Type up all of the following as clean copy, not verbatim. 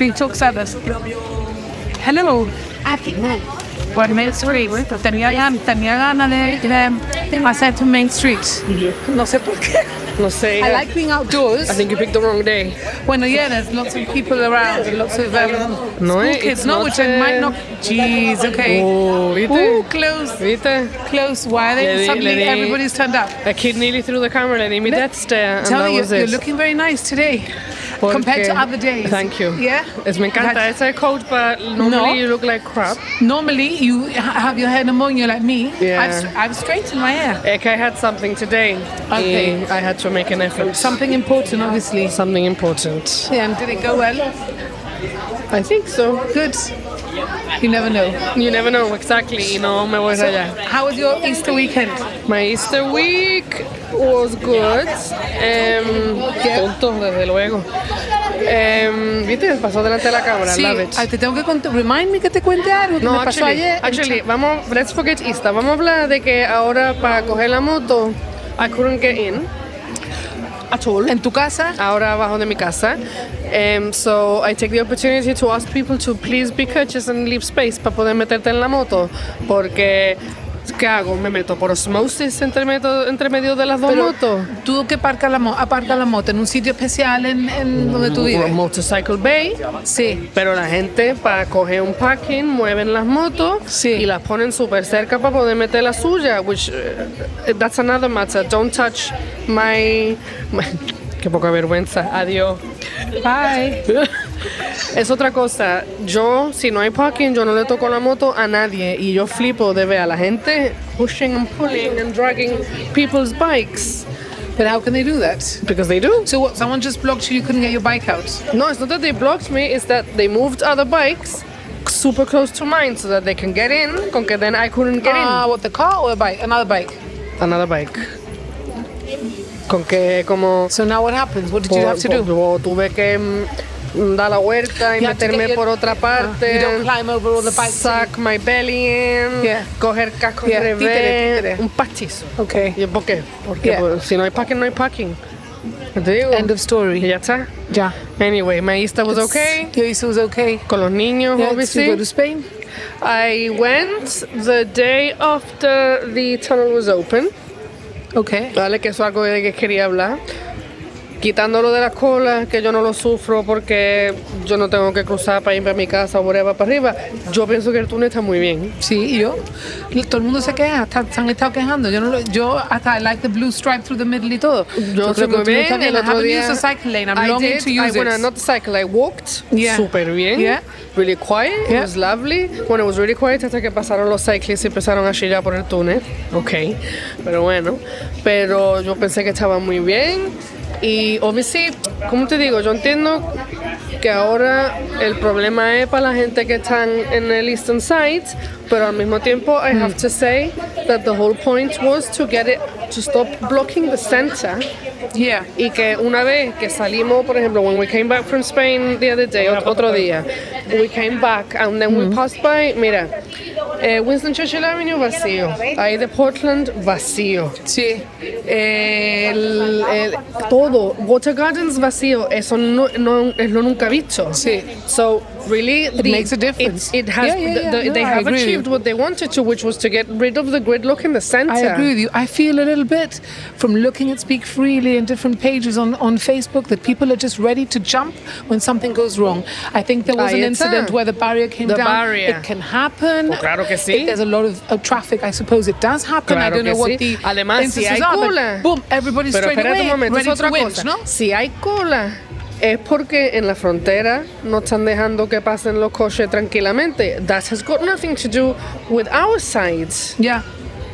Street Oxadas. Hello. Por Main Street. Tenía ganas de hacer tu Main Street. No sé por qué. No sé. I like being outdoors. I think you picked the wrong day. Bueno, yeah, there's lots of people around and lots of No, school it's kids, no, not, which I might not. Jeez, okay. Oh, ¿viste? Ooh, close. ¿Viste? Close. Why are they suddenly everybody's turned up? A kid nearly threw the camera, le di mi death stare, and Tell that you, was you're it. looking very nice today. Porque- Compared to other days. Thank you. Yeah? Me encanta ese coat, but normally No. you look like crap. Normally, you have your hair pneumonia like me. Yeah. I've straightened my hair. I had something today. Okay. I had to make an effort. Something important, obviously. Something important. Yeah, and did it go well? I think so. Good. You never know. You never know exactly, y no me voy a rayar. How was your Easter weekend? My Easter week was good. Tonto, desde luego. ¿Viste? Pasó delante de la cámara. Sí, Love it. te tengo que contar. Remind me que te cuente algo que No, me pasó ayer. actually, let's forget Easter. Vamos a hablar de que ahora para coger la moto, I couldn't get in at all. En tu casa. Ahora abajo de mi casa. So I take the opportunity to ask people to please be courteous and leave space para poder meterte en la moto. Porque, ¿qué hago? Me meto por osmosis entre medio de las dos motos. Tú que aparcas la moto en un sitio especial en donde tú vives. Motorcycle Bay. Sí. Pero la gente para coger un parking mueven las motos Sí. y las ponen súper cerca para poder meter la suya, which that's another matter. Don't touch my qué poca vergüenza. Adiós. Bye. Es otra cosa. Yo, si no hay parking, yo no le toco la moto a nadie y yo flipo de ver a la gente pushing and pulling and dragging people's bikes. But how can they do that? Because they do. So what? Someone just blocked you couldn't get your bike out. No, it's not that they blocked me, it's that they moved other bikes super close to mine so that they can get in, con que then I couldn't get What, the car or a bike? Another bike. in. Another bike. Con que como... So now what happens? What did you have to do? Tuve que dar la vuelta y You have to meterme get your- por otra parte. You don't climb over all the bikes. Suck my belly in. Yeah. Coger casco Yeah, al revés. títere. Un pastizo. Okay. ¿Y por qué? Porque Yeah. pues, si no hay parking, no hay parking. ¿Te digo? End of story. Y ya está. Yeah. Anyway, my Easter was okay. Your Easter was okay. Con los niños, Yeah, did you obviously. go to Spain? I went the day after the tunnel was open. Okay. Vale, que eso es algo de que quería hablar. Quitándolo de la cola, que yo no lo sufro porque yo no tengo que cruzar para ir para mi casa o whatever para arriba. Yo pienso que el túnel está muy bien. Sí, y yo. Todo el mundo se queja, se han estado quejando. Yo hasta I like the blue stripe through the middle y todo. Yo creo que muy el túnel está bien. bien. El I otro haven't día used the cycle lane. I'm I longing did. to use Bueno, it. not the cycle, I walked. Yeah. Súper bien. Yeah. Really quiet. Yeah. It was lovely. Bueno, it was really quiet hasta que pasaron los cyclists y empezaron a chillar por el túnel. Ok. Pero bueno. Pero yo pensé que estaba muy bien. Y obviously, como te digo, yo entiendo que ahora el problema es para la gente que están en el Eastern Side, pero al mismo tiempo I have to say that the whole point was to get it to stop blocking the center. Yeah. Y que una vez que salimos, por ejemplo, when we came back from Spain the other day, otro día, we came back and then we passed by, mira, Winston Churchill Avenue vacío, ahí de Portland vacío, Sí. todo, Water Gardens vacío, eso no es lo nunca visto. Sí. So really, It makes a difference. It has. Yeah. They No, I have agree with achieved you. what they wanted to, which was to get rid of the gridlock in the center. I agree with you. I feel a little bit from looking at Speak Freely and different pages on Facebook that people are just ready to jump when something goes wrong. I think there was Ahí an está. incident where the barrier came The down. barrier. It can happen. Pues claro que sí. If there's a lot of traffic, I suppose it does happen. I Claro don't know que what sí. the Además, si hay instances are, but cola. boom, everybody's Pero straight espérate away, un momento, es ready otra to win, cosa. ¿no? Si hay cola, es porque en la frontera no están dejando que pasen los coches tranquilamente. That has got nothing to do with our sides. Yeah.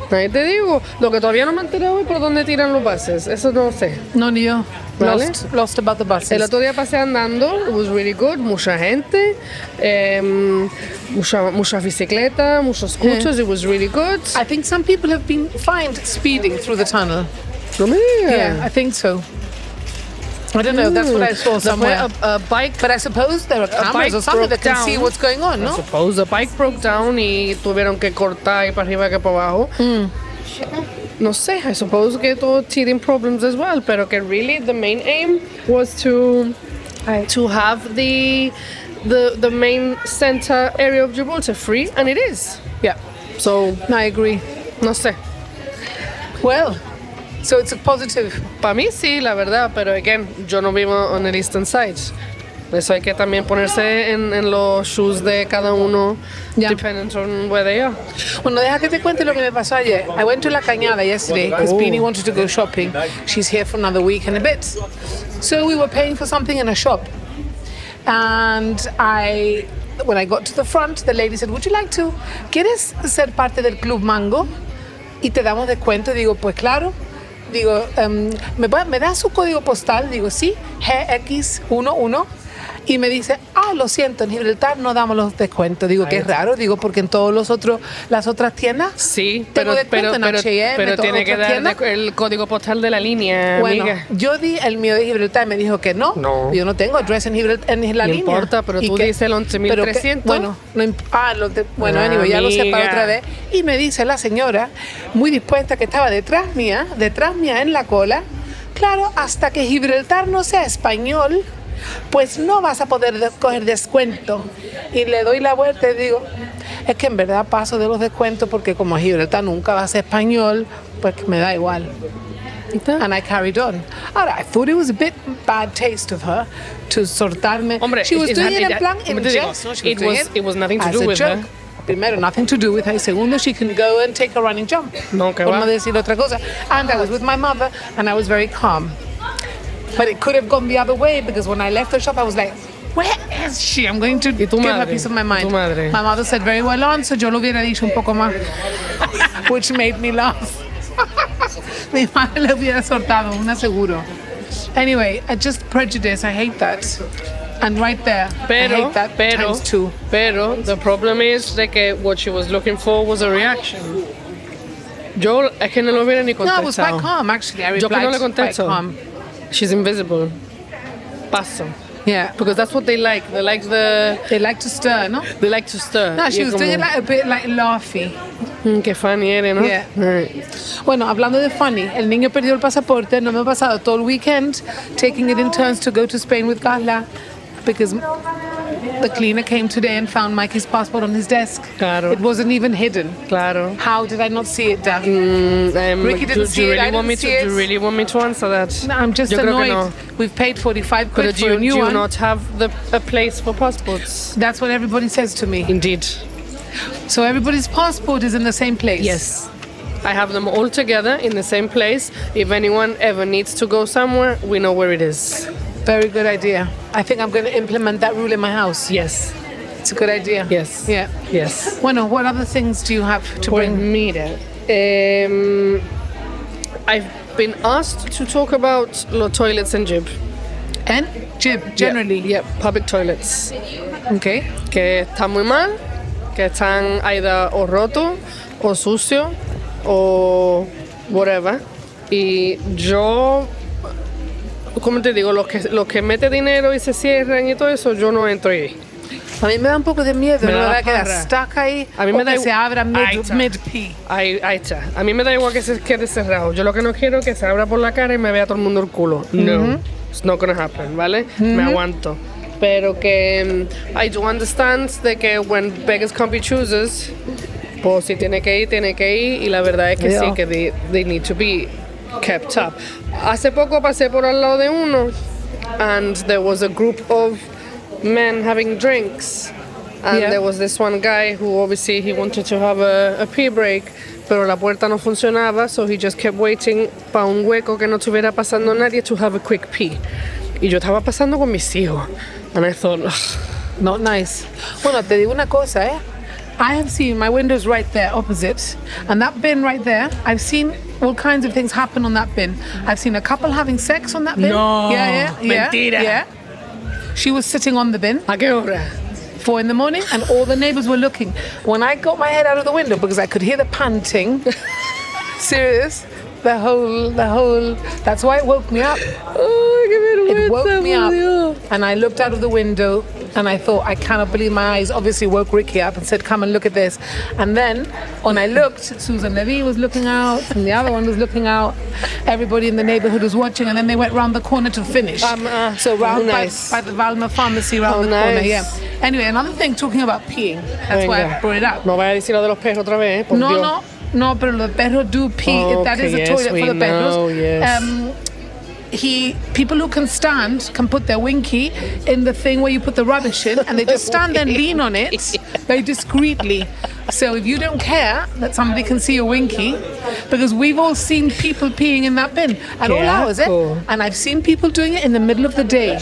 Ahí te digo, lo que todavía no me he enterado es por dónde tiran los buses. Eso no sé. No, ni yo. Vale. Lost about the buses. El otro día pasé andando, it was really good, mucha gente, muchas bicicletas, muchos scooters, it was really good. I think some people have been fined speeding through the tunnel. No me digas. Yeah, I think so. I don't know. That's what I saw somewhere. A bike, But I suppose there are cameras bike or something that broke can see down. what's going on, I no? suppose the bike broke down y tuvieron que cortar y para arriba que para abajo. No sé, I suppose que todo teething problems as well, pero que really the main aim was to have the the main center area of Gibraltar free, and it is. Yeah, So, no, I agree. no sé. Well, so it's a positive. Para mí sí, la verdad, pero again, yo no vivo on the eastern side. Eso hay que también ponerse en los shoes de cada uno, Yeah. depending on where they are. Bueno, deja que te cuente lo que me pasó ayer. I went to La Cañada yesterday because Beanie wanted to go shopping. She's here for another week and a bit. So we were paying for something in a shop. And when I got to the front, the lady said, would you like to, ¿quieres ser parte del Club Mango? Y te damos descuento. Digo, pues claro. Digo, ¿me da su código postal? Digo, sí, GX11. Y me dice, lo siento, en Gibraltar no damos los descuentos. Digo, qué raro, digo, porque en todos las otras tiendas Sí, tengo pero, descuento en H&M, pero todas tiene que otras dar tiendas. el código postal de la línea, Bueno, amiga. yo di el mío de Gibraltar y me dijo que no. No. Yo no tengo address en Gibraltar, en la No línea. importa, pero ¿Y tú qué? dices el Pero 11.300. bueno, bueno, anyway, ya lo sé para Amiga. otra vez. Y me dice la señora, muy dispuesta, que estaba detrás mía en la cola. Claro, hasta que Gibraltar no sea español, pues no vas a poder coger descuento. Y le doy la vuelta y digo, es que en verdad paso de los descuentos porque como Gibraltar nunca va a ser español, pues me da igual. And I carried on. Ahora, I thought it was a bit bad taste of her to soltarme. Hombre, she was it's doing it not- en plan como in te digo, jest. No, she it doing was- it was nothing to as do a with joke. her. Primero, nothing to do with her. Y segundo, she can go and take a running jump. No, que Por va. no decir otra cosa. And I was with my mother and I was very calm. But it could have gone the other way because when I left the shop, I was like, where is she? I'm going to give tu her a madre? piece of my mind. Tu madre? My mother said, very well answered. Yo lo hubiera dicho un poco más. Which made me laugh. Mi madre le hubiera soltado, un aseguro. Anyway, I just prejudice. I hate that. And right there, I hate that times two. Pero, the problem is de que what she was looking for was a reaction. Yo es que no lo hubiera ni No, I was quite contestado. calm, actually. I Yo que no replied le quite contesto. calm. She's invisible. Paso. Yeah. Because that's what they like. They like They like to stir, no? they like to stir. No, she Y was como, doing it like a bit like laughy. Qué funny eres, ¿no? Yeah. Right. Bueno, hablando de funny, el niño perdió el pasaporte. No me he pasado todo el weekend taking it in turns to go to Spain with Carla because the cleaner came today and found Mikey's passport on his desk. Claro. It wasn't even hidden. Claro. How did I not see it, Dad? Ricky didn't do see you it, I really want didn't me see to? it. Do you really want me to answer that? No, I'm just Yo creo que annoyed. no. We've paid 45 quid But for a new do you one. not have a place for passports? That's what everybody says to me. Indeed. So everybody's passport is in the same place. Yes. I have them all together in the same place. If anyone ever needs to go somewhere, we know where it is. Very good idea. I think I'm going to implement that rule in my house. Yes. It's a good idea. Yes. Yeah. Yes. Bueno, what other things do you have to Pues bring? mira, I've been asked to talk about los toilets in Jib. And Jib, generally. Yeah, public toilets. Okay. Que están muy mal, que están either o rotos, o sucios, o whatever. Y yo, como te digo, los que meten dinero y se cierran y todo eso, yo no entro ahí. A mí me da un poco de miedo, Me no da me va la a quedar parra. stuck ahí. A mí o me da que igual. se abra Ahí está. mid-pee. Ahí está. A mí me da igual que se quede cerrado. Yo lo que no quiero es que se abra por la cara y me vea todo el mundo el culo. No, it's not gonna happen, ¿vale? Me aguanto. Pero que I do understand de que when beggars can't be choosers, pues si tiene que ir y la verdad es que Yeah. sí, que they need to be kept up. Hace poco pasé por al lado de uno and there was a group of men having drinks. And Yeah. there was this one guy who obviously he wanted to have a pee break, pero la puerta no funcionaba, so he just kept waiting para un hueco que no estuviera pasando nadie to have a quick pee. Y yo estaba pasando con mis hijos. And I thought, ugh. Not nice. Bueno, te digo una cosa, ¿eh? I have seen my windows right there opposite, and that bin right there, I've seen all kinds of things happen on that bin. I've seen a couple having sex on that bin. No, Yeah. mentira. Yeah. She was sitting on the bin. ¿A qué hora? 4 in the morning, and all the neighbors were looking. When I got my head out of the window because I could hear the panting, serious, the whole, that's why it woke me up. Ay, qué vergüenza, It woke me por up, Dios. and I looked out of the window, and I thought, I cannot believe my eyes. Obviously, woke Ricky up and said, "Come and look at this." And then, when I looked, Susan Levy was looking out, and the other one was looking out. Everybody in the neighborhood was watching, and then they went round the corner to finish. So round nice. by the Valma pharmacy, round Oh, the corner, nice. yeah. Anyway, another thing, talking about peeing. That's why I Venga. brought it up. No vaya a decir lo de los perros otra vez, por No, Dios. no, pero los perros do pee. Oh, That is okay, a yes, toilet we for the perros. know, yes. People who can stand can put their winky in the thing where you put the rubbish in, and they just stand there and lean on it very discreetly. So if you don't care that somebody can see your winky, because we've all seen people peeing in that bin at all hours, asco. and I've seen people doing it in the middle of the day.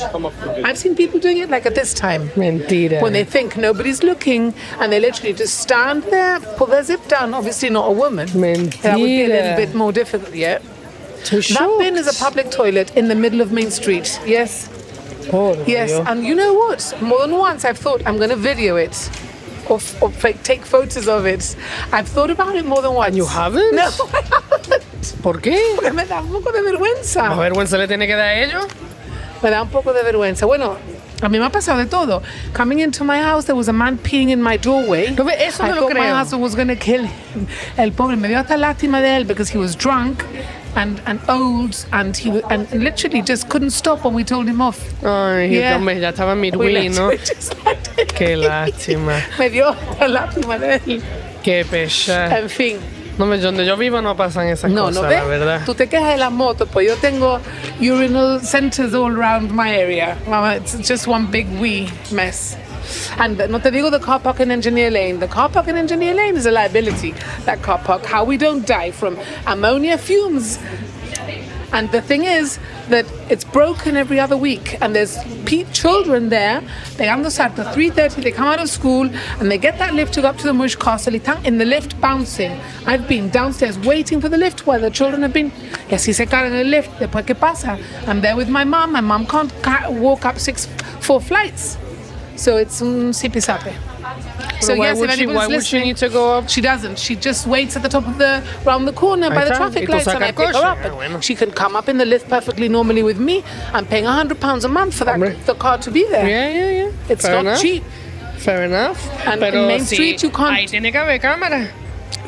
I've seen people doing it like at this time. Mentira. When they think nobody's looking, and they literally just stand there, pull their zip down. Obviously not a woman. That would be a little Mentira. bit more difficult, yeah. Too That bin is a public toilet in the middle of Main Street. Yes, Por yes. Dios. And you know what? More than once I've thought I'm going to video it or take photos of it. I've thought about it more than once. You haven't? No, I haven't. ¿Por qué? Porque me da un poco de vergüenza. ¿Más vergüenza le tiene que dar a ellos? Me da un poco de vergüenza. Bueno, a mí me ha pasado de todo. Coming into my house, there was a man peeing in my doorway. No, eso I no lo thought my creo. husband was going to kill him. El pobre me dio hasta lástima de él because he was drunk and old and and literally just couldn't stop when we told him off. Ay, Yeah. hombre, ya estaba We midway, ¿no? literally just let him Qué be. lástima. Me dio hasta lástima de él. Qué pesar. En fin. No, donde yo vivo no pasan esas No, cosas, no la ves. verdad. Tú te quejas de las motos, pues yo tengo urinal centers all around my area. Mama, it's just one big wee mess. And no te digo the car park in Engineer Lane. The car park in Engineer Lane is a liability. That car park. How we don't die from ammonia fumes. And the thing is that it's broken every other week, and there's children there. They understand at 3:30. They come out of school and they get that lift to go up to the Mush Castle. Están in the lift bouncing. I've been downstairs waiting for the lift while the children have been. Y así se caen en el lift. Después qué pasa? I'm there with my mom. My mom can't walk up 4 flights, so it's sipi-sapi. So why yes, would if she- anybody's why would she listening, need to go up? She doesn't. She just waits at the top of round the corner by Ahí the está. traffic Y tú lights, and sacas I pick her coche. up. Ah, And bueno. she can come up in the lift perfectly normally with me. I'm paying £100 a month for Hombre. the car to be there. Yeah. It's Fair not enough. cheap. Fair enough. And Pero in Main sí, Street you can't- ahí tiene que haber cámara.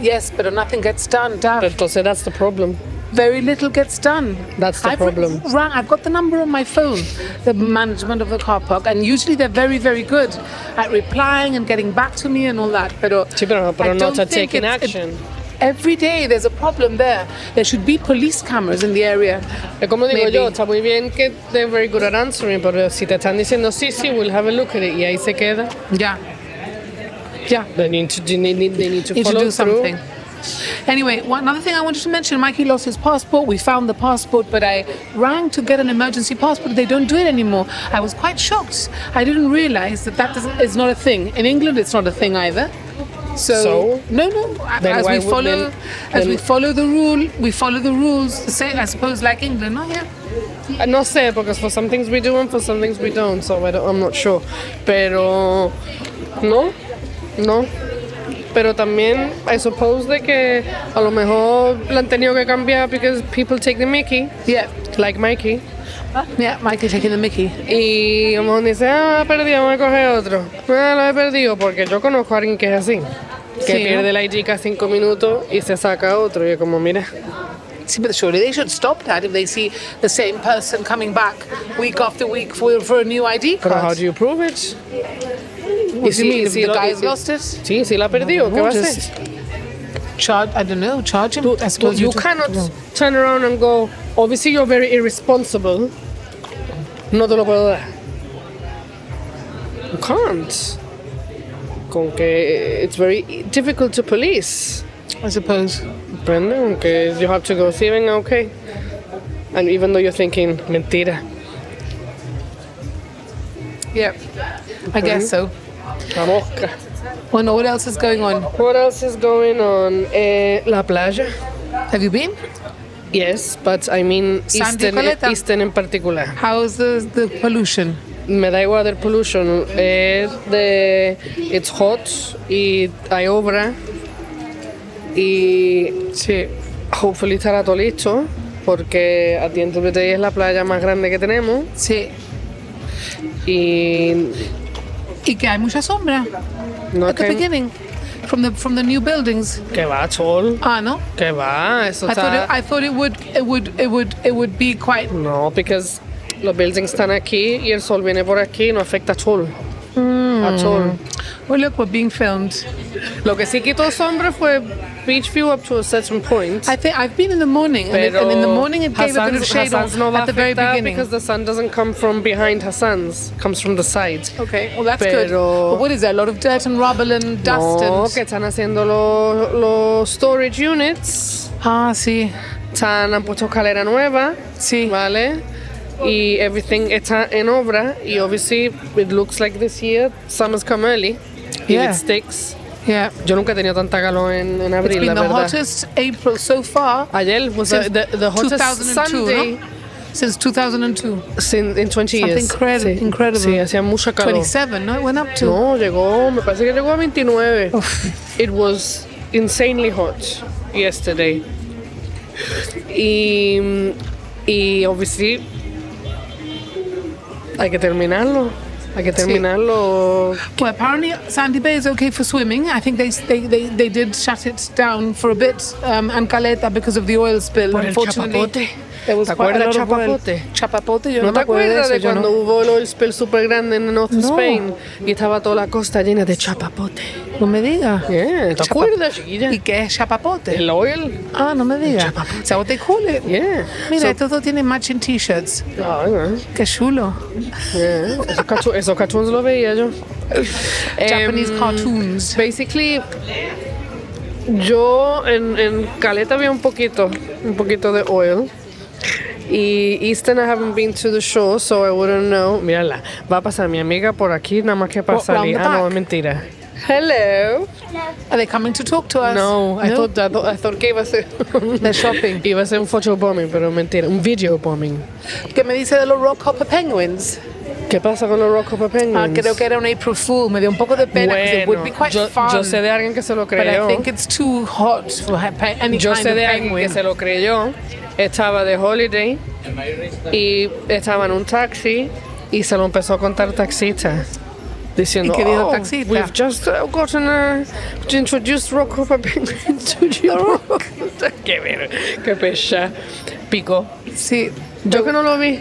Yes, but nothing gets done. Dav. Entonces that's the problem. Very little gets done. That's the problem. I've got the number on my phone, the management of the car park, and usually they're very, very good at replying and getting back to me and all that. Sí, pero I not don't to think taking it's- action. Every day there's a problem there. There should be police cameras in the area. Es como digo Maybe. yo, está muy bien que they're very good at answering, pero si te están diciendo sí, we'll have a look at it, y ahí se queda, Yeah. Yeah. they need to Need to follow do through. something. Anyway, another thing I wanted to mention, Mikey lost his passport. We found the passport, but I rang to get an emergency passport. They don't do it anymore. I was quite shocked. I didn't realize that is not a thing. In England, it's not a thing either. So? No. Then As why we would- follow, then- we follow the rule. We follow the rules. The same, I suppose, like England. No, yeah. No sé, porque for some things we do and for some things we don't, so I'm not sure. Pero no. Pero también, I suppose de que a lo mejor la han tenido que cambiar because people take the mickey, Yeah. like Mikey. Yeah, Mikey taking the mickey. Y a lo mejor dice, perdí, vamos a coger otro. Lo he perdido porque yo conozco a alguien que es así. Que Sí, pierde ¿no? el ID cada 5 minutos y se saca otro. Y es como, mira, See, but surely they should stop that if they see the same person coming back week after week for a new ID pero card. how do you prove it? What do you mean? If si the lo- guy's si- lost it? Sí, sí la ha perdido, ¿qué va a Just hacer? charge, I don't know, charge him. I suppose You do- cannot turn around and go, obviously you're very irresponsible. No te lo puedo dar. You can't. Con que it's very difficult to police. I suppose. Prende, aunque you have to go, sí, venga, okay. And even though you're thinking, mentira, Yeah, I guess so. la mosca. Well, no, what else is going on? What else is going on? La playa. Have you been? Yes, but I mean Sandy Coleta. Eastern en particular. How's the pollution? Me da igual del pollution. It's hot y hay obra. Y Sí. hopefully estará todo listo. Porque at the end of the day es la playa más grande que tenemos. Sí. Y Y que hay mucha sombra no at the que, beginning from the new buildings. que va sol. Ah, no. Que va, eso I está. thought it would be quite. No, because los buildings están aquí y el sol viene por aquí, no afecta sol. all. Oh, look, we're being filmed. Lo que sí quitó sombra fue beach view up to a certain point. I think I've been in the morning, and in the morning it gave a bit of shade no at the very afectar beginning. because the sun doesn't come from behind Hassan's, comes from the side. Okay, well that's good. Pero- But what is there? A lot of dirt and rubble and dust No, and... que están haciendo los storage units. Ah, sí, Han puesto escalera nueva, sí. ¿vale? Y everything está en obra. Y obviously it looks like this year summer's come early. If Yeah. it sticks. Yeah. Yo nunca he tenido tanta calor en It's abril, been la the verdad. hottest April so far Ayer was since the hottest 2002, Sunday no? Since 2002. in 20 years. Something incredible. Sí, hacía mucha calor. 27, no? It went up to... No, me parece que llegó a 29. It was insanely hot yesterday. Y obviously hay que terminarlo. Well, apparently Sandy Bay is okay for swimming. I think they did shut it down for a bit, and Caleta because of the oil spill. Por el Unfortunately, chapapote. there was ¿Te quite a acuerdas lot of oil. chapapote? Chapapote, yo ¿No no te me acuerdo de acuerdas eso. de yo cuando no. hubo el oil spill super grande en North No. Spain y estaba toda la costa llena de chapapote? No me diga. Yeah, ¿te acuerdas, chiquilla? ¿Y qué es chapapote? El oil. Ah, no me diga. Is that what they call it? Yeah. Mira, So- todo tiene matching t-shirts. Ay, Qué chulo. yeah. Esos cartoons los veía yo. Japanese cartoons. Basically, yo en Caleta vi un poquito de oil. Y Easton, I haven't been to the show, so I wouldn't know. Mírala, va a pasar mi amiga por aquí, nada más que para What, round salir. the Ah, no, back? es mentira. Hello. Are they coming to talk to us? No, I thought que iba a ser They're shopping. iba a ser un photo bombing, pero mentira, un video bombing. ¿Qué me dice de los Rockhopper Penguins? ¿Qué pasa con los Rockhopper Penguins? Creo que era un April Fool. Me dio un poco de pena because it would be quite yo, fun. yo sé de alguien que se lo But I creyó. think it's too hot for any Yo kind sé of de alguien penguin. que se lo creyó. Estaba de holiday y estaba en un taxi y se lo empezó a contar taxista. Diciendo, ¿Y qué dijo oh, taxista? we've just gotten introduced Rockhopper Penguins to you. Qué pecha. Pico. Sí. Yo que no lo vi.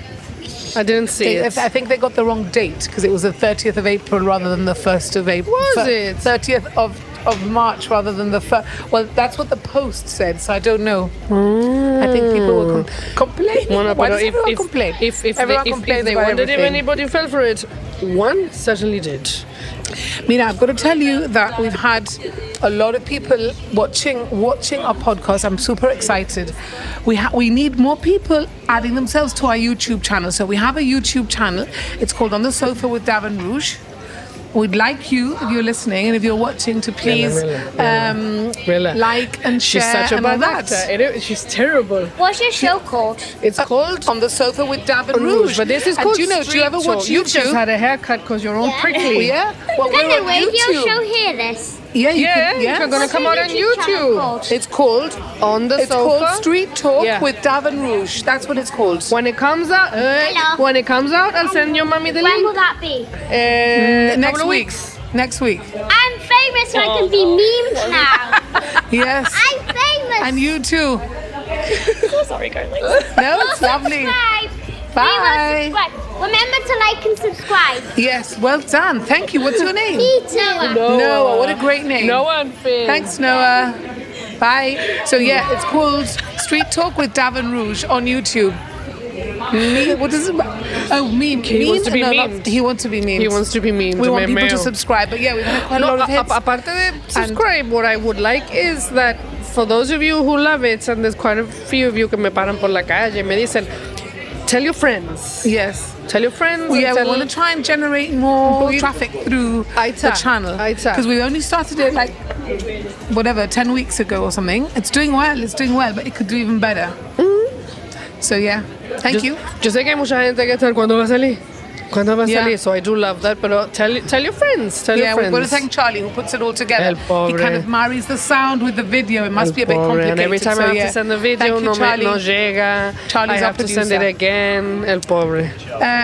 I didn't see it. I think they got the wrong date because it was the 30th of April rather than the 1st of April. Was it? 30th of March rather than the 1st. Well, that's what the Post said, so I don't know. I think people will complain. Bueno, Why pero does everyone complain? if Everyone they complains about wondered if everything. anybody fell for it, one certainly did. Mina, I've got to tell you that we've had a lot of people watching our podcast. I'm super excited. We need more people adding themselves to our YouTube channel. So we have a YouTube channel. It's called On the Sofa with Davin Rouge. We'd like you, if you're listening and if you're watching, to please Rilla. like and share She's such a and all bad that. actor. She's terrible. What's your show called? It's called On the Sofa with Davin Rouge, Rouge. but this is And called do you know? Do you ever Street watch Talk. You've just YouTube? had a haircut because you're all Yeah. prickly. Yeah. Well, we're Anyway, on will your YouTube. show hear this? Yeah, you Yeah, can. Yeah, you're gonna What's come your out on YouTube channel YouTube. called? It's called On the It's sofa. called Street Talk Yeah. with Davin Rouge. That's what it's called. When it comes out, Hello. when it comes out, I'll send your mommy the When will link. that be? Couple Next of week. weeks. Next week. I'm famous so I can be memed now. Yes. I'm famous. And you too. Sorry, guys. No, it's lovely. Subscribe. Bye. Subscribe. Remember to like and subscribe. Yes, well done. Thank you. What's your name? Me too. Noah. What a great name. No one thinks. Thanks, Noah. Bye. So yeah, it's called Street Talk with Davin Rouge on YouTube. What does it? Oh, meme. He wants to be No, memed. he wants to be memed. He wants to be memed. We want people to meme. subscribe, but yeah, we've had quite a No, lot of hits. aparte de subscribe, what I would like is that for those of you who love it, and there's quite a few of you que me paran por la calle, me dicen, tell your friends. Yes. Tell your friends. Well, yeah, and we tell want to try and generate more poquito- traffic through Ahí the está, channel. ahí está. Because we only started it like, whatever, 10 weeks ago or something. It's doing well, but it could do even better. So yeah, thank you. Yo sé que hay mucha gente que está, ¿cuándo va a salir? ¿Cuándo va a Yeah. salir? So I do love that, pero tell your friends. Tell Yeah, your we've friends. got to thank Charlie who puts it all together. El pobre. He kind of marries the sound with the video. It must El be a bit pobre. complicated. And every time so, I have yeah. to send the video, Thank you, no Charlie. llega. Charlie's I our have to send it producer. again. El pobre.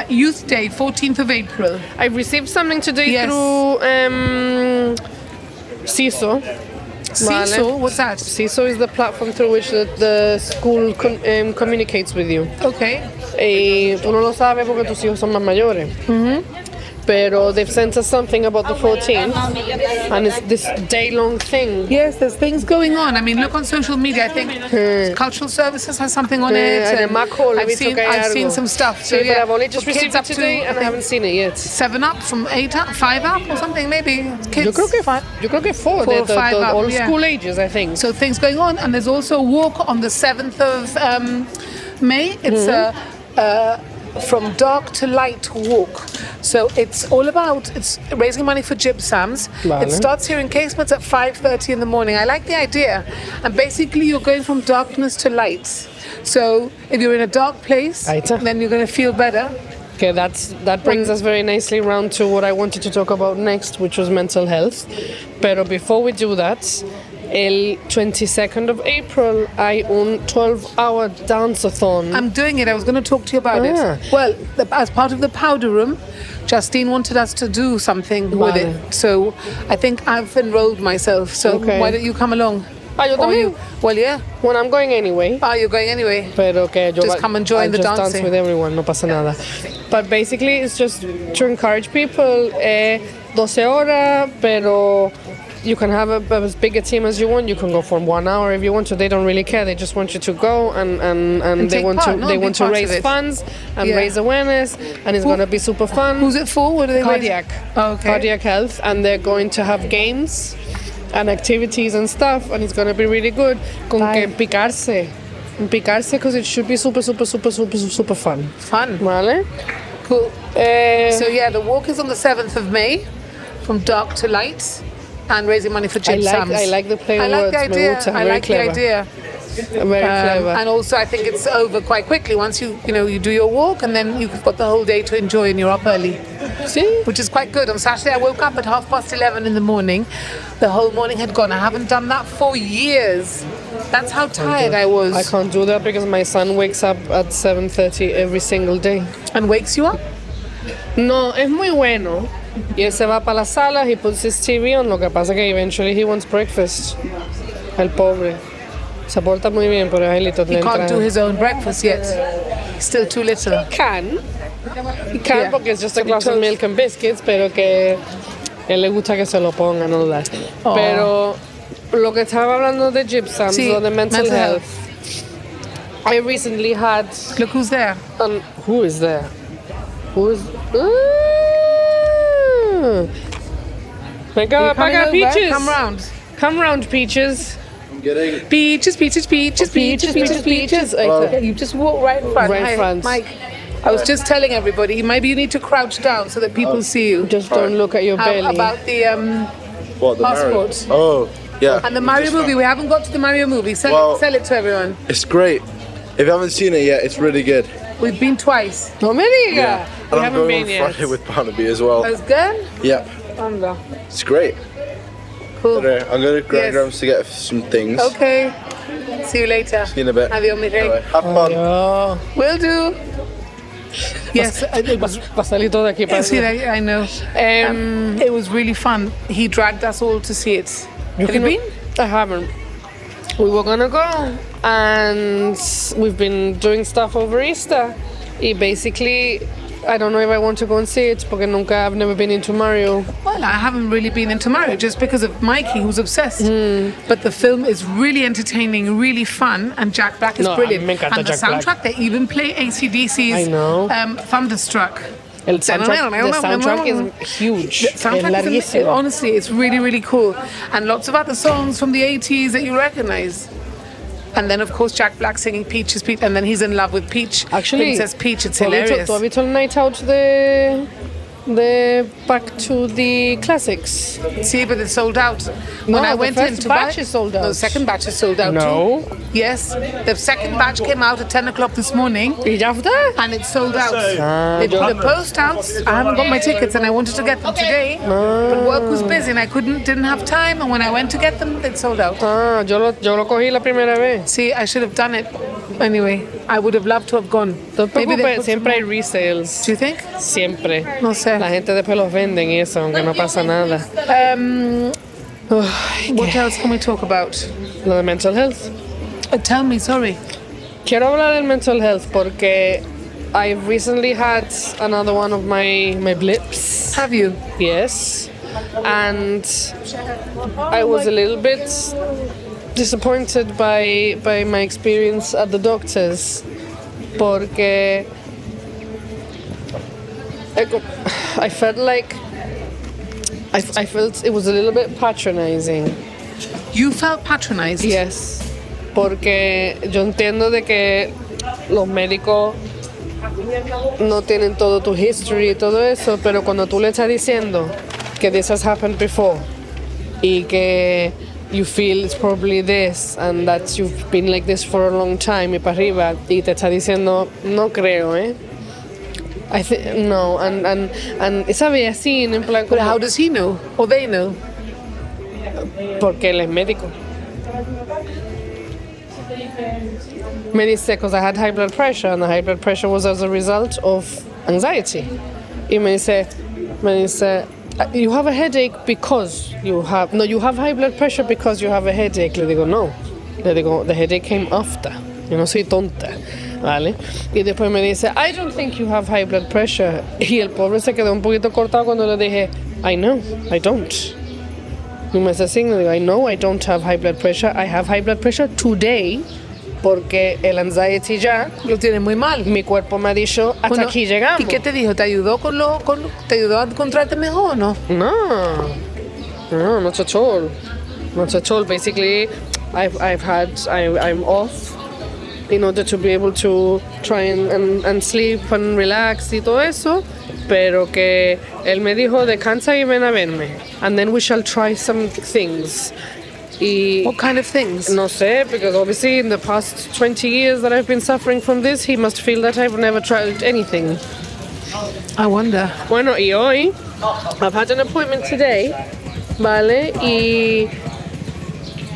Youth Day, 14th of April. I received something today Yes. through CISO. CISO, what's that? CISO is the platform through which the school communicates with you. Okay. Y tú no lo sabes porque tus hijos son más mayores. Pero they've sent us something about the 14th, and it's this day-long thing. Yes, there's things going on. I mean, look on social media. I think Cultural Services has something on it. And in Macol, I've seen some stuff. So Sí, yeah, but I've only just for kids received it up to, today, and I haven't seen it yet. 7 up from 8 up, 5 up or something maybe. Kids. Yo creo que 4, 4 or 5 up, all yeah. school ages, I think. So things going on, and there's also a walk on the 7th of May. It's from dark to light walk. So it's all about, it's raising money for Jib Sams. Vale. It starts here in Casements at 5:30 in the morning. I like the idea. And basically you're going from darkness to light. So if you're in a dark place, Ahí está. then you're going to feel better. Okay, that brings us very nicely around to what I wanted to talk about next, which was mental health. Pero before we do that, el 22nd of April, hay un 12-hour dance-a-thon. I'm doing it. I was going to talk to you about Ah. it. Well, as part of the powder room, Justine wanted us to do something with Vale. it. So I think I've enrolled myself. So Okay. why don't you come along? Yo Or también. you, well, yeah. When I'm going anyway. You're going anyway. Pero que yo Just come and join I'll the just dance dancing. with everyone, no pasa nada. But basically, it's just to encourage people. 12 horas, pero you can have as big a team as you want. You can go for 1 hour if you want to. They don't really care. They just want you to go and they take want part, to no? they Be want to part of raise it. funds and Yeah. raise awareness, and it's gonna be super fun. Who's it for? What are they Cardiac. Oh, okay. Cardiac health, and they're going to have games and activities and stuff, and it's gonna be really good. Con que picarse, because it should be super fun. Fun. Vale. Cool. Eh, So yeah, the walk is on the 7th of May, from dark to light, and raising money for Jib Sams. I like the play I on like words. the Me idea. gusta, I very like clever. the idea. Very clever. And also, I think it's over quite quickly once you do your walk, and then you've got the whole day to enjoy, and you're up early, Sí. which is quite good. On Saturday, I woke up at 11:30 in the morning. The whole morning had gone. I haven't done that for years. That's how tired I was. I can't do that because my son wakes up at 7:30 every single day. And wakes you up. No, es muy bueno. Y él se va para las salas, he puts his TV on. Lo que pasa que eventually he wants breakfast. El pobre. Se porta muy bien, pero Angelito He can't do his own breakfast yet. He's still too little. Can. He can Yeah. porque it's just a Some glass of toast. milk and biscuits, pero que él le gusta que se lo pongan, all that. Aw. Pero lo que estaba hablando de Jib Sams Sí, o de mental mental health. I recently had Look who's there. who is there? Who is? Venga, You're coming paga, over? Peaches. Come round. Come round, Peaches. Peaches. Peaches. Yeah, you just walk right in front. Right in Hi, front. Mike. I was just telling everybody, maybe you need to crouch down so that people see you. Just don't look at your How belly. about the What, the Mario? passport? Oh, yeah. And the Mario movie? We haven't got to the Mario movie. Well- Sell it to everyone. It's great. If you haven't seen it yet, it's really good. We've been twice. No me diga. We And I'm haven't going been on yet. Friday with Barnaby as well. That's good. Yep. Anda. It's great. Cool. Anyway, I'm going to Yes. Grams to get some things. Okay. See you later. See you in a bit. Adiós, mi rey. Anyway, have fun. Oh, Will do. Yes, it was. va a salir todo de aquí para See, I know. It was really fun. He dragged us all to see it. Have you been? I haven't. We were gonna go, and we've been doing stuff over Easter. Y basically, I don't know if I want to go and see it because I've never been into Mario. Well, I haven't really been into Mario just because of Mikey, who's obsessed. But the film is really entertaining, really fun, and Jack Black is No, brilliant. me encanta And the Jack Black. soundtrack, they even play ACDC's I know. Thunderstruck. The soundtrack is huge. The Es soundtrack is, larguísimo. honestly, it's really, really cool. And lots of other songs from the 80s that you recognize. And then, of course, Jack Black singing Peach is Peach, and then he's in love with Peach. Actually, Princess Peach, it's ¿tú has visto- hilarious. ¿Tú has visto el Night Out de Back to the Classics? See, but it's sold out. No, When I the went first in to batch buy, is sold out. No, the second batch is sold out No. too. Yes, the second batch came out at 10 o'clock this morning. ¿Y ya está? And it's sold out. They put the post out. I haven't got my tickets, and I wanted to get them today, but work was busy, and I didn't have time. And when I went to get them, they'd sold out. Yo lo cogí la primera vez. See, I should have done it. Anyway, I would have loved to have gone. No te Maybe they preocupes, put siempre hay some- resales. Do you think? Siempre. No sé. La gente después los venden y eso, aunque no pasa nada. What else can we talk about? Lo de mental health. Tell me, sorry. Quiero hablar del mental health porque I've recently had another one of my blips. Have you? Yes. And I was a little bit disappointed by my experience at the doctor's porque I felt like I felt it was a little bit patronizing. You felt patronized? Yes. Porque yo entiendo de que los médicos no tienen todo tu history y todo eso, pero cuando tú le estás diciendo que this has happened before y que you feel it's probably this and that you've been like this for a long time y para arriba y te está diciendo no creo, I think no, and esa vez así en plan But como, how does he know? Or they know? porque él es médico. Me dice, because I had high blood pressure, and the high blood pressure was as a result of anxiety. Y me dice, you have a headache because you have high blood pressure because you have a headache. Le digo, no. Le digo, the headache came after. Yo no soy tonta, ¿vale? Y después me dice, I don't think you have high blood pressure. Y el pobre se quedó un poquito cortado cuando le dije, I know, I don't. Y me dice así, le digo, I know I don't have high blood pressure. I have high blood pressure today porque el anxiety ya Lo tiene muy mal. mi cuerpo me ha dicho hasta Bueno, aquí llegamos. ¿Y qué te dijo? ¿Te ayudó te ayudó a encontrarte mejor o no? No, not at all. Not at all. Basically, I'm off in order to be able to try and sleep and relax y todo eso. Pero que él me dijo, descansa y ven a verme. And then we shall try some things. Y What kind of things? no sé, because obviously in the past 20 years that I've been suffering from this, he must feel that I've never tried anything. I wonder. Bueno, y hoy, I've had an appointment today, ¿vale?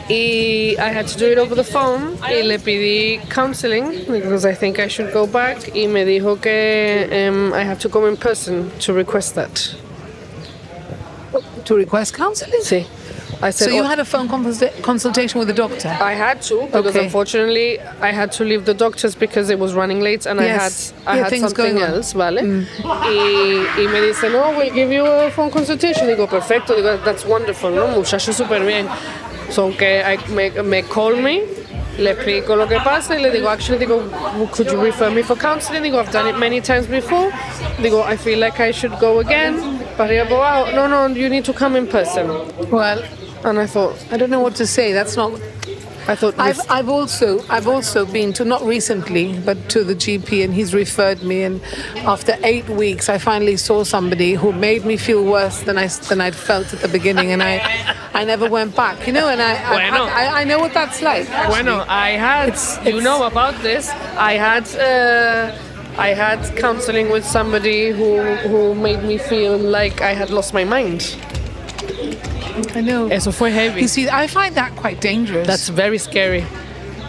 Y I had to do it over the phone y le pedí counseling because I think I should go back y me dijo que I have to come in person to request that. To request counseling? Sí. I said, So you had a phone consultation with the doctor? I had to because Okay. unfortunately I had to leave the doctors because it was running late and Yes. I Yeah, had things something going on. else, ¿vale? Y me dice, no, we'll give you a phone consultation. Digo, perfecto, digo, that's wonderful, ¿no? Muchacho súper bien. So que me call me, le explico lo que pasa y le digo, actually, digo, could you refer me for counseling? Digo, I've done it many times before. Digo, I feel like I should go again. Para ir a Boao. No, you need to come in person. Well, And I thought, I don't know what to say. That's not. this, I've also been to, not recently, but to the GP, and he's referred me. And after 8 weeks, I finally saw somebody who made me feel worse than I'd felt at the beginning, and I never went back. You know, and Bueno. I know what that's like. actually. Bueno, I had, you know about this, I had counseling with somebody who made me feel like I had lost my mind. I know. Eso fue heavy. You see, I find that quite dangerous. That's very scary.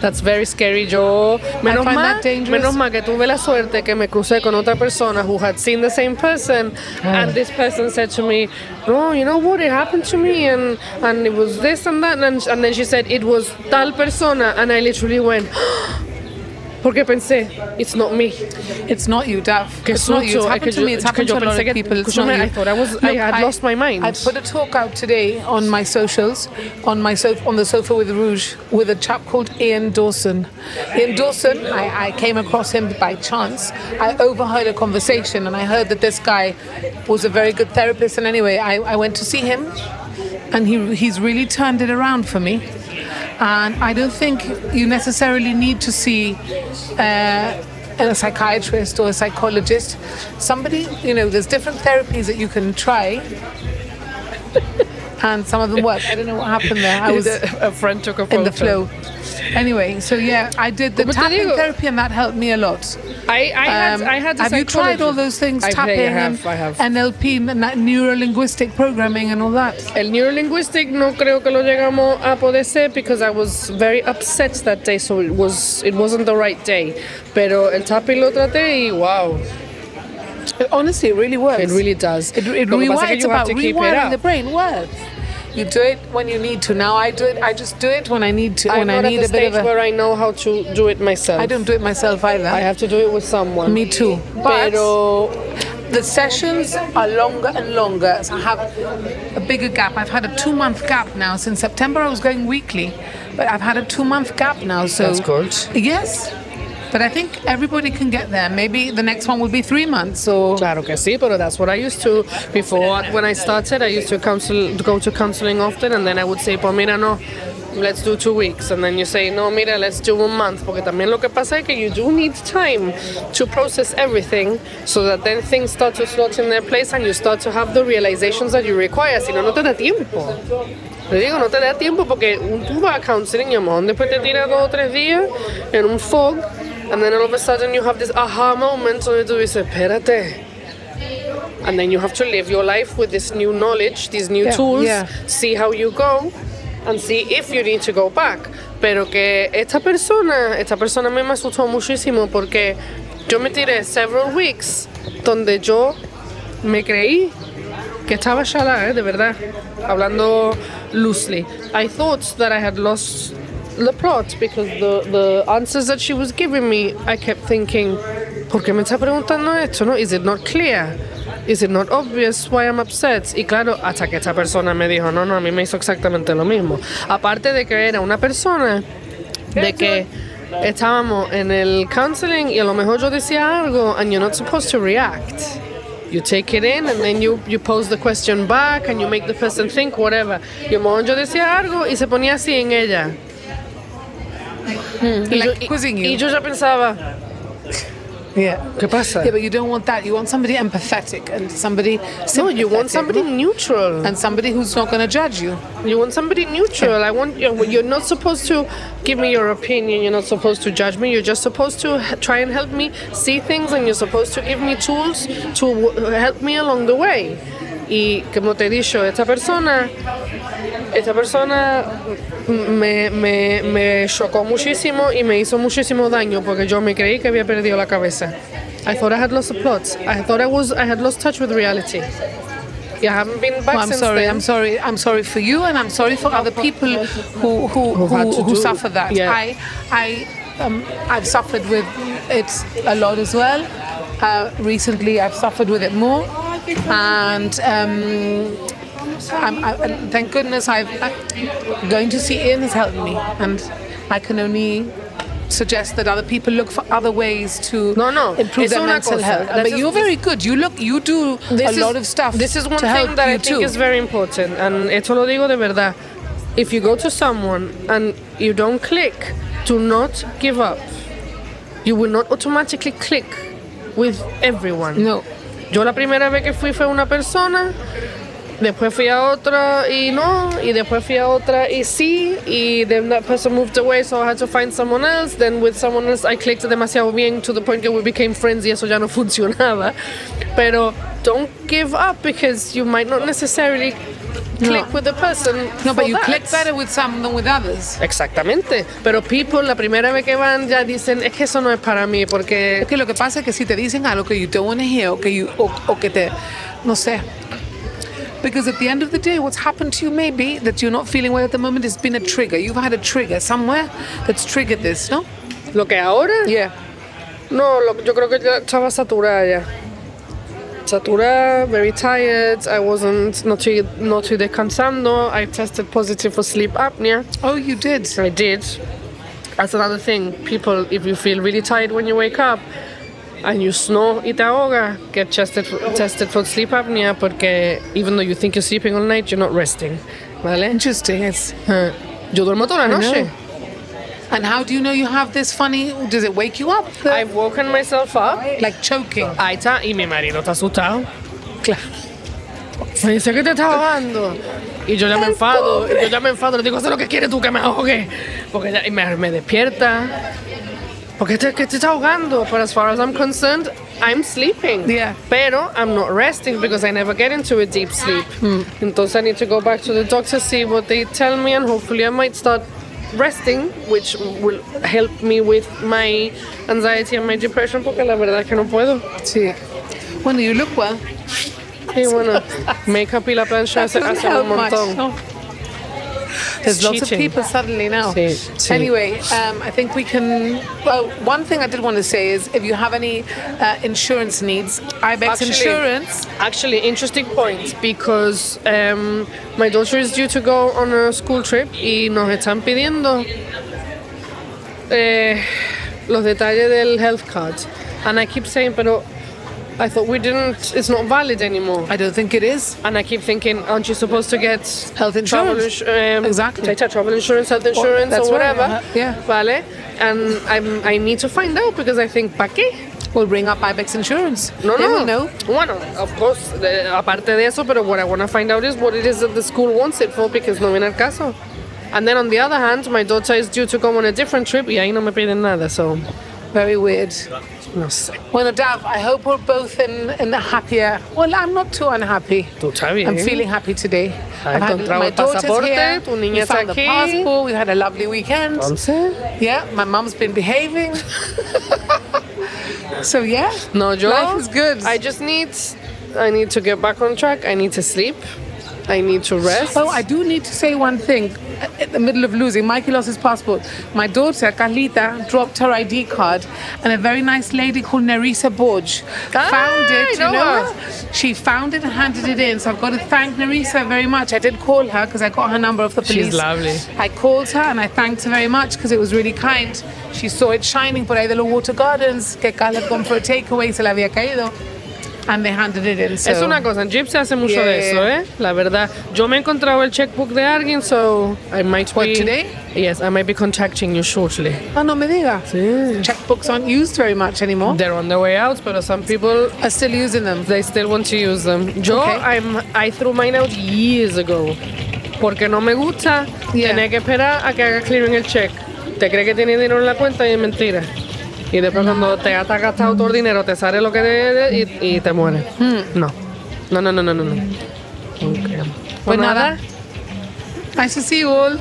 That's very scary. Yo, menos find mal, that dangerous. menos mal que tuve la suerte que me crucé con otra persona who had seen the same person, and this person said to me, "No, you know what? It happened to me, and it was this and that," and then she said it was tal persona, and I literally went. Porque pensé, it's not me. It's not you, Dav. Que It's not you. It's susto, happened to me. It's happened to a lot of people. It's not you. I thought I had lost my mind. I put a talk out today on my socials, on the sofa with Rouge, with a chap called Ian Dawson. Ian Dawson, I came across him by chance. I overheard a conversation, and I heard that this guy was a very good therapist. And anyway, I went to see him, and he's really turned it around for me. And I don't think you necessarily need to see a psychiatrist or a psychologist. Somebody, you know, there's different therapies that you can try. And some of them work. I don't know what happened there. I was A friend took a photo. in the flow. Anyway, so yeah, I did the But te tapping digo- therapy, and that helped me a lot. I had a Have you tried psychologist. all those things, I tapping have. and NLP, and that neuro-linguistic programming and all that? El neurolinguistic no creo que lo llegamos a poder ser because I was very upset that day, so it wasn't the right day. Pero el tapping lo traté y wow, Honestly, it really works. it really does. It Lo que pasa es que rewires you have about to keep it rewiring up. the brain. Works. You do it when you need to. Now I do it. I just do it when I need to. I'm When I not at need the a bit stage of a. where I know how to do it myself. I don't do it myself either. I have to do it with someone. Me too. But Pero the sessions are longer and longer. So I have a bigger gap. I've had a 2-month gap now. Since September, I was going weekly, but I've had a 2-month gap now. So That's good. Yes, but I think everybody can get there. Maybe the next one will be 3 months. So claro que sí, pero that's what I used to. Before, when I started, I used to go to counseling often, and then I would say, pues mira, no, let's do 2 weeks. And then you say, no, mira, let's do 1 month. Porque también lo que pasa es que you do need time to process everything so that then things start to slot in their place and you start to have the realizations that you require. Si no, no te da tiempo. Le digo, no te da tiempo porque tú vas a counseling y a lo mejor después te tiras 2 o 3 días en un fog, and then all of a sudden you have this aha moment donde tú dices, espérate. And then you have to live your life with this new knowledge, these new tools, see how you go, and see if you need to go back. Pero que esta persona a mí me asustó muchísimo porque yo me tiré several weeks donde yo me creí que estaba shalá, de verdad, hablando loosely. I thought that I had lost the plot because the answers that she was giving me, I kept thinking, ¿por qué me está preguntando esto? No? Is it not clear? Is it not obvious why I'm upset? Y claro, hasta que esta persona me dijo, no, a mí me hizo exactamente lo mismo. Aparte de que era una persona de que estábamos en el counseling y a lo mejor yo decía algo and you're not supposed to react. You take it in and then you pose the question back and you make the person think whatever. Y a lo mejor yo decía algo y se ponía así en ella. like quizzing you. Y yo ya pensaba, Yeah. ¿qué pasa? Yeah, but you don't want that. You want somebody empathetic and somebody No, you want sympathetic, somebody neutral. and somebody who's not going to judge you. You want somebody neutral. You're not supposed to give me your opinion. You're not supposed to judge me. You're just supposed to try and help me see things, and you're supposed to give me tools to help me along the way. Y como te he dicho, esta persona me chocó muchísimo y me hizo muchísimo daño porque yo me creí que había perdido la cabeza. I thought I had lost the plot. I thought I had lost touch with reality. I haven't been back Well, I'm since sorry. then. I'm sorry for you, and I'm sorry for other people who suffer that. Yeah. I've suffered with it a lot as well. Recently, I've suffered with it more, and thank goodness going to see Ian has helped me, and I can only suggest that other people look for other ways to improve es their una mental cosa. health. But you're very good. You do a lot of stuff. This is one to help thing that you I think too. is very important, and esto lo digo de verdad. If you go to someone and you don't click, do not give up. You will not automatically click with everyone. No. Yo la primera vez que fue una persona, después fui a otra y no, y después fui a otra y sí, y then that person moved away, so I had to find someone else. Then with someone else I clicked demasiado bien to the point that we became friends y eso ya no funcionaba. Pero don't give up because you might not necessarily click with the person. No, but for you that. click better with some than with others. Exactamente. Pero people la primera vez que van ya dicen, es que eso no es para mí porque... Es que lo que pasa es que si te dicen algo que you don't want to hear o que te, no sé. Because at the end of the day, what's happened to you maybe that you're not feeling well at the moment has been a trigger. You've had a trigger somewhere that's triggered this, no? Lo que ahora... Yeah. No, yo creo que ya estaba saturada ya. Saturada, very tired. I wasn't, no estoy descansando. I tested positive for sleep apnea. Oh, you did? I did. That's another thing. People, if you feel really tired when you wake up and you snore y te ahoga, get tested for sleep apnea porque even though you think you're sleeping all night, you're not resting. ¿Vale? Interesting. Yes. Yo duermo toda la noche. know. And how do you know you have this funny? Does it wake you up? I've woken myself up. Like choking. Ahí está. Y mi marido está asustado. Claro. Me dice que te está ahogando. Y yo ya me enfado. Le digo, haz lo que quieres tú, que me ahogue. Porque ya, y me despierta. Porque que te está ahogando. But as far as I'm concerned, I'm sleeping. Yeah. Pero I'm not resting because I never get into a deep sleep. Entonces I need to go back to the doctor, see what they tell me, and hopefully I might start resting, which will help me with my anxiety and my depression, porque la verdad es que no puedo. Sí. Bueno, you look well. Y bueno, make-up y la plancha hacen Doesn't help un much, montón. no? There's lots of cheating. people suddenly now. Sí, sí. Anyway, I think we can. Well, one thing I did want to say is if you have any insurance needs, IBEX Insurance. Actually, interesting point because my daughter is due to go on a school trip y nos están pidiendo los detalles del health card. And I keep saying, pero I thought we didn't, it's not valid anymore. I don't think it is. And I keep thinking, aren't you supposed to get Health travel insurance. Exactly. travel insurance, health insurance, that's or right, whatever? yeah. Vale. And I need to find out because I think, ¿para qué? We'll bring up IBEX Insurance. No, They will know. Bueno, of course, aparte de eso, pero what I want to find out is what it is that the school wants it for because no viene al caso. And then on the other hand, my daughter is due to go on a different trip y ahí no me piden nada, so Very weird. no sé. Bueno, Dav, I hope we're both in a happier. Well, I'm not too unhappy. Tú estás bien. I'm feeling happy today. Has encontrado my el daughter's pasaporte, here. tu niña We está found the aquí. passport. We had a lovely weekend. Entonces, Yeah, my mom's been behaving. So yeah, no, yo. life is good. I need to get back on track. I need to sleep. I need to rest. Oh, I do need to say one thing. In the middle of losing, Mikey lost his passport. My daughter, Carlita, dropped her ID card, and a very nice lady called Nerissa Borge found it. I You know know her. her? She found it and handed it in. So I've got to thank Nerissa very much. I did call her because I got her number off the police. She's lovely. I called her and I thanked her very much because it was really kind. She saw it shining por ahí de los Water Gardens, que Carla had gone for a takeaway, se le había caído. And they handed it in. So. Es una cosa, en Jeep se hace mucho Yeah, de eso, yeah. La verdad. Yo me he encontrado el checkbook de alguien, so I might What, be... today? Yes, I might be contacting you shortly. Oh, no me diga. Sí. Checkbooks aren't used very much anymore. They're on their way out, but some people, Are still using them. they still want to use them. Yo, Okay. I threw mine out years ago. Porque no me gusta Yeah. tener que esperar a que haga clearing el check. Te cree que tiene dinero en la cuenta y es mentira. Y después cuando te has gastado todo el dinero, te sale lo que debe y te mueres. No. No. Okay. Pues nada. Nice to see you all.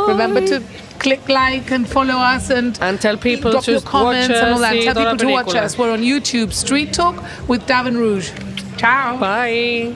Remember to click like and follow us and tell people drop to your comments watch and all that. us y Tell toda la people to watch película. us. We're on YouTube, Street Talk with Davin Rouge. Ciao. Bye.